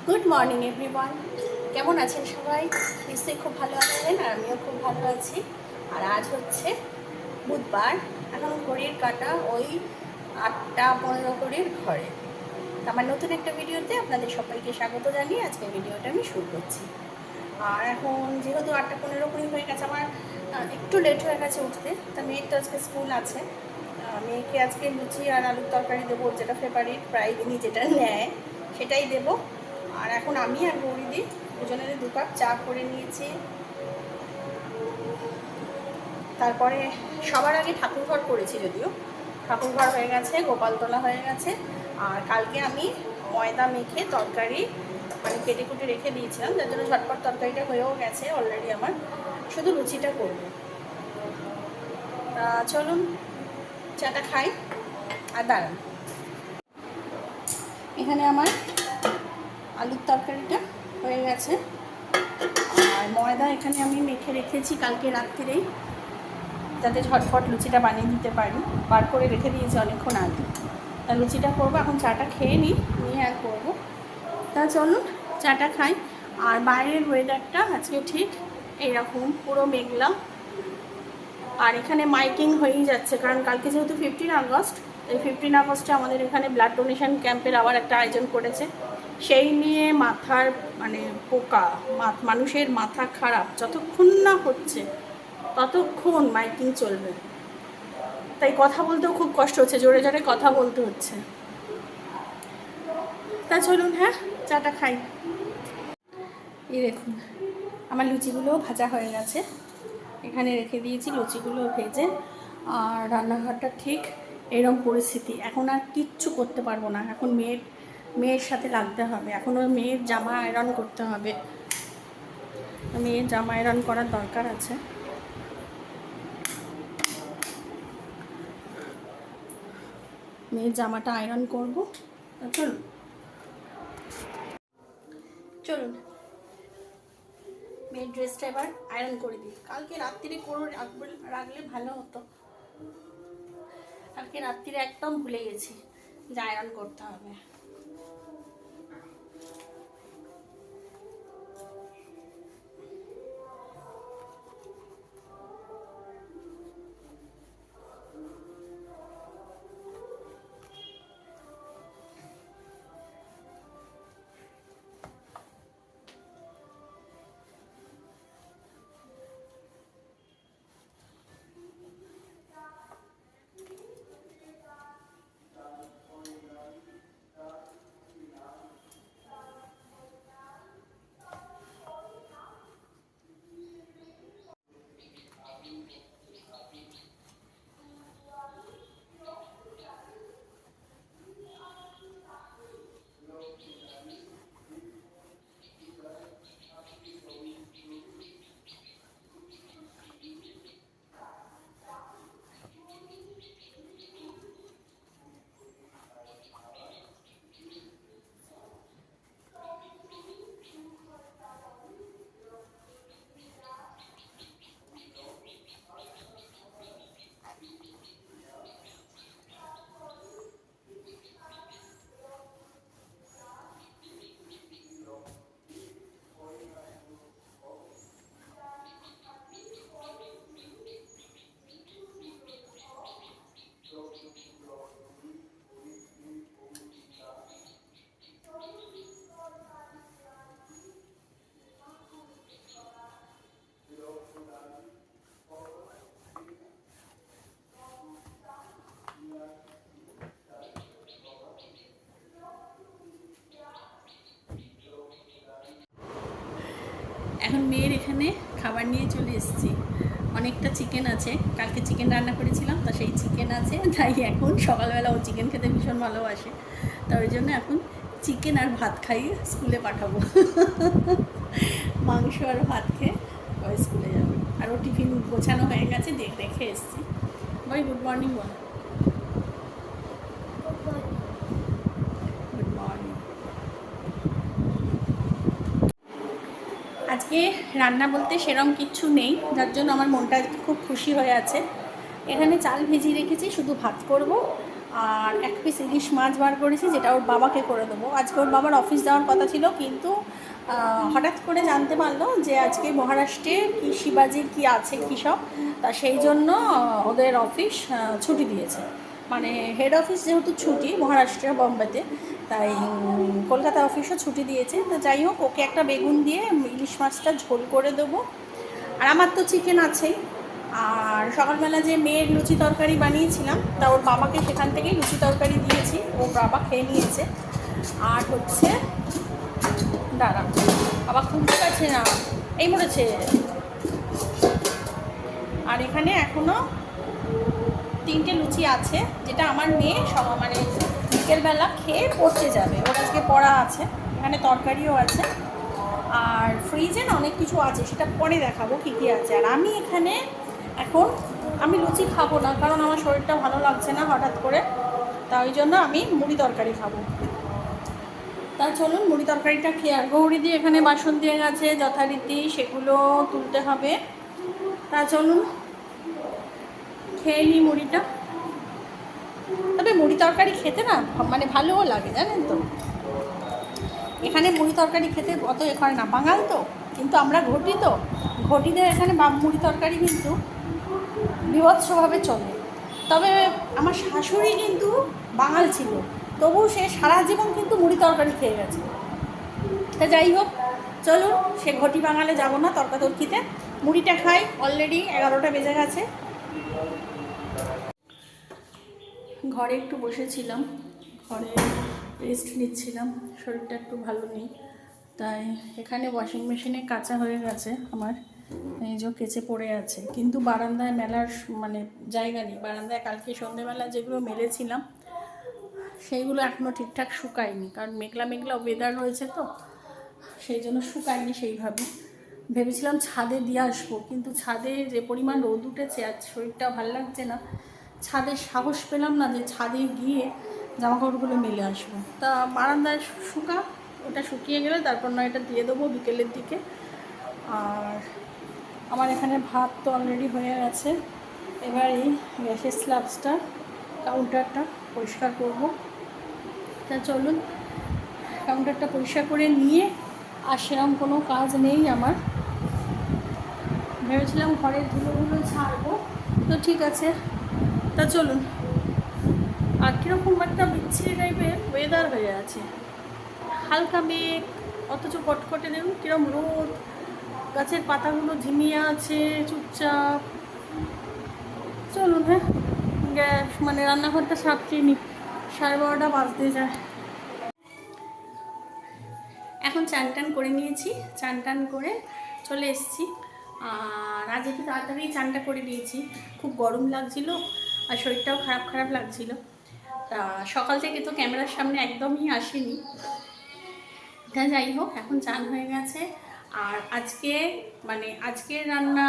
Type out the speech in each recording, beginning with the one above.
Good morning everyone, কেমন আছেন সবাই? নিশ্চয়ই খুব ভালো আছেন, আর আমিও খুব ভালো আছি। আর আজ হচ্ছে বুধবার, এখন ঘড়ির কাঁটা ওই 8:15 ঘড়ির ঘরে। আমার নতুন একটা ভিডিওতে আপনাদের সবাইকে স্বাগত জানিয়ে আজকে ভিডিওটা আমি শুরু করছি। আর এখন যেহেতু 8:15 ঘড়ি হয়ে গেছে, আমার একটু লেট হয়ে গেছে উঠতে। তা মেয়ের তো আজকে স্কুল আছে, মেয়েকে আজকে লুচি আর আলুর তরকারি দেবো, যেটা ফেভারিট, প্রায় দিনই যেটা নেয় সেটাই দেবো। আর এখন আমি আর গৌরীদি দুজনের 2 কাপ চা করে নিয়েছি। তারপরে সবার আগে ঠাকুরঘর করেছি, যদিও ঠাকুরঘর হয়ে গেছে, গোপালতলা হয়ে গেছে। আর কালকে আমি ময়দা মেখে তরকারি মানে কেটে কুটে রেখে দিয়েছিলাম, যার জন্য ঝটপট তরকারিটা হয়েও গেছে অলরেডি। আমার শুধু লুচিটা করব। তা চলুন চাটা খাই। আর দাঁড়ান, এখানে আমার আলুর তরকারিটা হয়ে গেছে, আর ময়দা এখানে আমি মেখে রেখেছি কালকে রাত্রিরেই, যাতে ঝটফট লুচিটা বানিয়ে দিতে পারি। বার করে রেখে দিয়েছি অনেকক্ষণ আগে। তা লুচিটা করবো, এখন চাটা খেয়ে নিয়ে আর করবো। তা চলুন চাটা খাই। আর বাইরের ওয়েদারটা আজকে ঠিক এইরকম, পুরো মেঘলা। আর এখানে মাইকিং হয়েই যাচ্ছে, কারণ কালকে যেহেতু 15 আগস্ট, এই 15 আগস্টে আমাদের এখানে ব্লাড ডোনেশন ক্যাম্পের আবার একটা আয়োজন করেছে। সেই নিয়ে মাথার মানে পোকা, মানুষের মাথা খারাপ, যতক্ষণ না হচ্ছে ততক্ষণ মাইকিং চলবে। তাই কথা বলতেও খুব কষ্ট হচ্ছে, জোরে জোরে কথা বলতে হচ্ছে। তা চলুন হ্যাঁ চাটা খাই। এই দেখুন আমার লুচিগুলোও ভাজা হয়ে গেছে, এখানে রেখে দিয়েছি লুচিগুলো ভেজে। আর রান্নাঘরটা ঠিক এরকম পরিস্থিতি, এখন আর কিচ্ছু করতে পারবো না। এখন মেয়ের সাথে লাগতে হবে, এখন ওই মেয়ের জামা আয়রন করতে হবে, মেয়ের জামা আয়রন করার দরকার আছে। মেয়ের জামাটা আয়রন করবো। চলুন চলুন মেয়ের ড্রেসটা এবার আয়রন করে দিই। কালকে রাত্রিরে করে রাখলে ভালো হতো, কালকে রাত্রিরে একদম ভুলে গেছি যে আয়রন করতে হবে। এখন মেয়ের এখানে খাবার নিয়ে চলে এসেছি। অনেকটা চিকেন আছে, কালকে চিকেন রান্না করেছিলাম, তা সেই চিকেন আছে। তাই এখন সকালবেলা ও চিকেন খেতে ভীষণ ভালোবাসে, তা ওই জন্য এখন চিকেন আর ভাত খাইয়ে স্কুলে পাঠাবো। মাংস আর ভাত খেয়ে ওই স্কুলে যাবে। আর ও টিফিন গোছানো হয়ে গেছে, দেখে এসেছি। ভাই গুড মর্নিং বল। Good morning. আজকে রান্না বলতে সেরকম কিচ্ছু নেই, যার জন্য আমার মনটা খুব খুশি হয়ে আছে। এখানে চাল ভিজিয়ে রেখেছি, শুধু ভাত করব। আর 1 পিস ইলিশ মাছ বার করেছি, যেটা ওর বাবাকে করে দেবো। আজকে ওর বাবার অফিস যাওয়ার কথা ছিল, কিন্তু হঠাৎ করে জানতে পারলো যে আজকে মহারাষ্ট্রে কি শিবাজির কি আছে কী সব, তা সেই জন্য ওদের অফিস ছুটি দিয়েছে। মানে হেড অফিস যেহেতু ছুটি মহারাষ্ট্রে, বম্বেতে, তাই কলকাতা অফিসও ছুটি দিয়েছে। তো যাই হোক, ওকে একটা বেগুন দিয়ে ইলিশ মাছটা ঝোল করে দেবো। আর আমার তো চিকেন আছেই। আর সকালবেলা যে মেয়ের লুচি তরকারি বানিয়েছিলাম, তা ওর বাবাকে সেখান থেকেই লুচি তরকারি দিয়েছি, ওর বাবা খেয়ে নিয়েছে। আর হচ্ছে দাঁড়া, বাবা খুঁজতে পারছে না, এই মরেছে। আর এখানে এখনও 3টে লুচি আছে, যেটা আমার মেয়ে মানে বিকেলবেলা খেয়ে পড়তে যাবে, ওর আজকে পড়া আছে। এখানে তরকারিও আছে, আর ফ্রিজে না অনেক কিছু আছে, সেটা পরে দেখাবো কী কী আছে। আর আমি এখানে এখন আমি লুচি খাবো না, কারণ আমার শরীরটা ভালো লাগছে না হঠাৎ করে, তাই জন্য আমি মুড়ি তরকারি খাবো। তা চলুন মুড়ি তরকারিটা খেয়ে। আর গৌরী দিয়ে এখানে বাসন দিয়ে গেছে যথারীতি, সেগুলো তুলতে হবে। তা চলুন খেয়ে নিই মুড়িটা। তবে মুড়ি তরকারি খেতে না মানে ভালোও লাগে, জানেন তো। এখানে মুড়ি তরকারি খেতে অত করে না, বাঙাল তো, কিন্তু আমরা ঘটি, তো ঘটিদের এখানে মুড়ি তরকারি কিন্তু বিভৎসভাবে চলে। তবে আমার শাশুড়ি কিন্তু বাঙাল ছিল, তবু সে সারা জীবন কিন্তু মুড়ি তরকারি খেয়ে গেছে। তা যাই হোক, চলুন সে ঘটি বাঙালে যাব না, তর্কাতর্কিতে মুড়িটা খাই। অলরেডি 11টা বেজে গেছে। ঘরে একটু বসেছিলাম, ঘরে রেস্ট নিচ্ছিলাম, শরীরটা একটু ভালো নেই, তাই এখানে ওয়াশিং মেশিনে কাচা হয়ে গেছে আমার, এই যে কেচে পড়ে আছে। কিন্তু বারান্দায় মেলার মানে জায়গা নেই, বারান্দায় কালকে সন্ধ্যেবেলা যেগুলো মেলেছিলাম সেইগুলো এখনও ঠিকঠাক শুকায়নি, কারণ মেঘলা মেঘলা ওয়েদার রয়েছে, তো সেই জন্য শুকায়নি সেইভাবে। ভেবেছিলাম ছাদে দিয়ে আসবো, কিন্তু ছাদে যে পরিমাণ রোদ উঠেছে আর শরীরটা ভালো লাগছে না, ছাদে সাহস পেলাম না যে ছাদে গিয়ে জামাকাপড়গুলো মেলে আসবো। তা বারান্দায় ওটা শুকিয়ে গেলে তারপর না এটা দিয়ে দেবো বিকেলের দিকে। আর আমার এখানে ভাত তো অলরেডি হয়ে গেছে, এবার এই গ্যাসের স্ল্যাবসটা কাউন্টারটা পরিষ্কার করব। তা চলুন কাউন্টারটা পরিষ্কার করে নিয়ে, আর সেরকম কোনো কাজ নেই আমার। ভেবেছিলাম ঘরের ধুলোগুলো ছাড়বো, তো ঠিক আছে। তা চলুন। আর কীরকম একটা বিচ্ছিরি টাইপের ওয়েদার হয়ে আছে, হালকা মেঘ, অথচ কটকটে দেখুন কীরকম রোদ, গাছের পাতাগুলো ঝিমিয়ে আছে চুপচাপ। চলুন হ্যাঁ, গ্যাস মানে রান্নাঘরটা সাপটিয়ে নিই, 12:30 বাজতে যায়। এখন চান টান করে নিয়েছি, চান টান করে চলে এসেছি। আর আজ একটু তাড়াতাড়ি চানটা করে নিয়েছি, খুব গরম লাগছিল আর শরীরটাও খারাপ খারাপ লাগছিল। তা সকাল থেকে তো ক্যামেরার সামনে একদমই আসেনি। তা যাই হোক, এখন চান হয়ে গেছে। আর আজকে মানে আজকের রান্না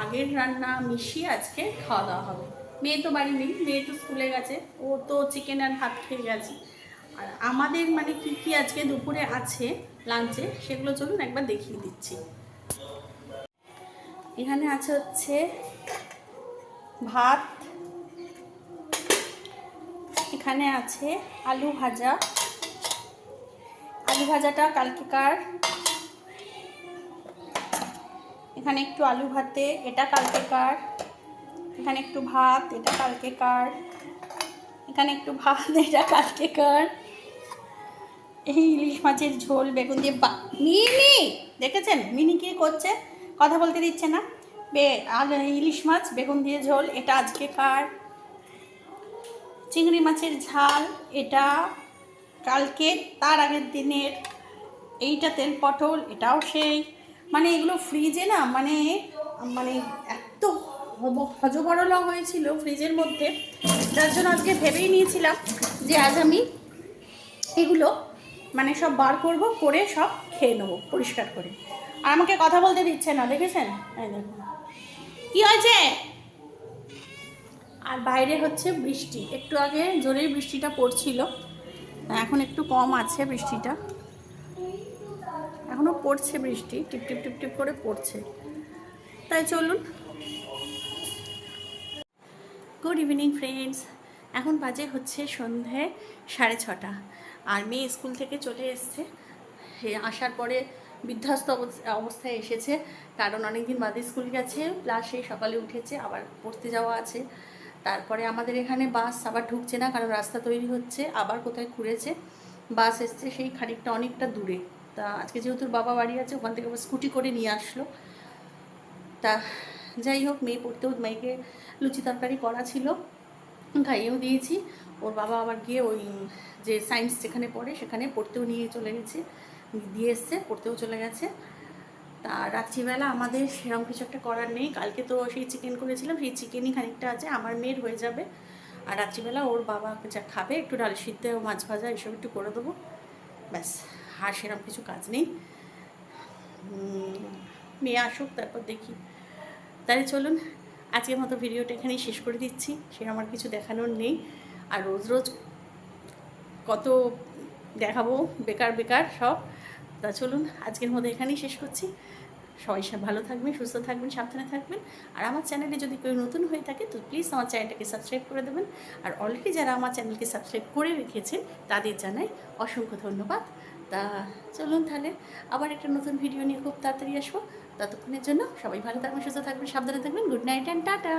আগের রান্না মিশিয়ে আজকে খাওয়া দাওয়া হবে। মেয়ে তো বাড়ি নেই, মেয়ে তো স্কুলে গেছে, ও তো চিকেন আর ভাত খেয়ে গেছে। আর আমাদের মানে কী কী আজকে দুপুরে আছে লাঞ্চে, সেগুলো চলুন একবার দেখিয়ে দিচ্ছি। এখানে আছে হচ্ছে ভাত, এখানে আছে আলু ভাজা, আলু ভাজাটা কালকেকার। এখানে একটু আলু ভাতে, এটা কালকেকার। এখানে একটু ভাত, এটা কালকেকার। এখানে একটু ভাত, এটা কালকেকার। এই ইলিশ মাছের ঝোল বেগুন দিয়ে মিনি দেখেছেন, মিনি কি করছে, কথা বলতে দিচ্ছে না। আর ইলিশ মাছ বেগুন দিয়ে ঝোল, এটা আজকেকার। চিংড়ি মাছের ঝাল, এটা কালকে তার আগের দিনের। এইটা তেল পটল, এটাও সেই। মানে এগুলো ফ্রিজে না মানে মানে এত হজবরলা হয়েছিল ফ্রিজের মধ্যে, যার জন্য আজকে ভেবেই নিয়েছিলাম যে আজ আমি এগুলো মানে সব বার করব, করে সব খেয়ে নেবো পরিষ্কার করে। আর আমাকে কথা বলতে দিচ্ছে না, দেখেছেন? এই দেখুন কী হয়েছে। আর বাইরে হচ্ছে বৃষ্টি, একটু আগে জোরেই বৃষ্টিটা পড়ছিল, এখন একটু কম আছে বৃষ্টিটা, এখনও পড়ছে বৃষ্টি, টিপ টিপ টিপ টিপ করে পড়ছে। তাই চলুন। গুড ইভিনিং ফ্রেন্ডস, এখন বাজে হচ্ছে সন্ধে 6:30, আর মেয়ে স্কুল থেকে চলে এসছে। আসার পরে বিধ্বস্ত অবস্থায় এসেছে, কারণ অনেক দিন বাদে স্কুল গেছে, প্লাস সেই সকালে উঠেছে, আবার পড়তে যাওয়া আছে। তারপরে আমাদের এখানে বাস আবার ঢুকছে না, কারণ রাস্তা তৈরি হচ্ছে, আবার কোথায় ঘুরেছে বাস এসছে সেই খানিকটা অনেকটা দূরে। তা আজকে যেহেতু বাবা বাড়ি আছে, ওখান থেকে আবার স্কুটি করে নিয়ে আসলো। তা যাই হোক, মেয়ে পড়তেও, মেয়েকে লুচি তরকারি করা ছিল, খাইয়েও দিয়েছি। ওর বাবা আবার গিয়ে ওই যে সায়েন্স যেখানে পড়ে সেখানে পড়তেও নিয়ে চলে গেছে, দিয়ে এসছে, পড়তেও চলে গেছে। তা রাত্রিবেলা আমাদের সেরকম কিছু একটা করার নেই, কালকে তো সেই চিকেন করেছিলাম, সেই চিকেনই খানিকটা আছে, আমার মেয়ের হয়ে যাবে। আর রাত্রিবেলা ওর বাবা যা খাবে, একটু ডাল সিদ্ধ, মাছ ভাজা এসব একটু করে দেবো, ব্যাস। আর সেরকম কিছু কাজ নেই। মেয়ে আসুক, তারপর দেখি। তাহলে চলুন, আজকের মতো ভিডিওটা এখানেই শেষ করে দিচ্ছি, সে আমার কিছু দেখানোর নেই। আর রোজ রোজ কত দেখাবো, বেকার বেকার সব। তা চলুন, আজকের মতো এখানেই শেষ করছি। সবাই ভালো থাকবেন, সুস্থ থাকবেন, সাবধানে থাকবেন। আর আমার চ্যানেলে যদি কেউ নতুন হয়ে থাকে তো প্লিজ আমার চ্যানেলটাকে সাবস্ক্রাইব করে দেবেন। আর অলরেডি যারা আমার চ্যানেলকে সাবস্ক্রাইব করে রেখেছেন তাদের জানাই অসংখ্য ধন্যবাদ। তা চলুন তাহলে, আবার একটা নতুন ভিডিও নিয়ে খুব তাড়াতাড়ি আসবো। ততক্ষণের জন্য সবাই ভালো থাকবেন, সুস্থ থাকবেন, সাবধানে থাকবেন। Good night and tata.